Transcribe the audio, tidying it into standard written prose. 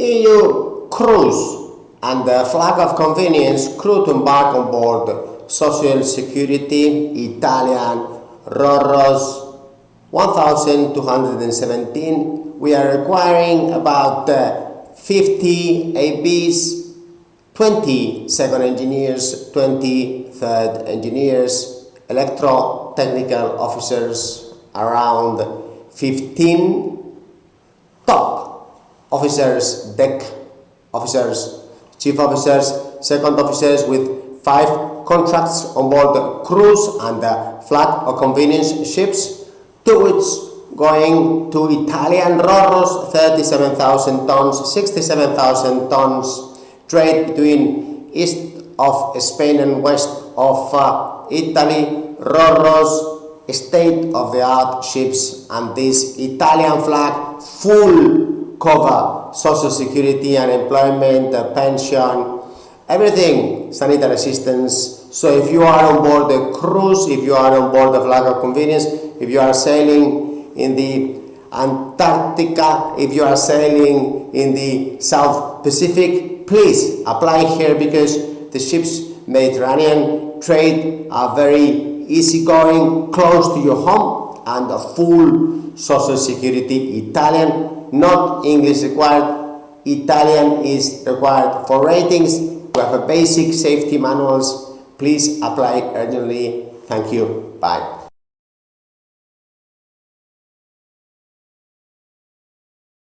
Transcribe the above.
EU cruise and the flag of convenience, crew to embark on board social security Italian Roros 1217. We are requiring about 50 ABs, 20 second engineers, 20 third engineers, electro-technical officers, around 15 top officers, deck officers, chief officers, second officers, with 5 contracts on board the cruise and the flag of convenience ships, 2 which going to Italian Roros, 37,000 tons, 67,000 tons, trade between east of Spain and west of Italy, Roros, state-of-the-art ships, and this Italian flag full cover social security, unemployment, pension, everything, sanitary assistance. So if you are on board the cruise, if you are on board the flag of convenience, if you are sailing in the Antarctica, if you are sailing in the South Pacific, please apply here, because the ships Mediterranean trade are very easygoing, close to your home, and a full social security Italian, not English required. Italian is required for ratings. We have a basic safety manuals. Please apply urgently. Thank you. Bye.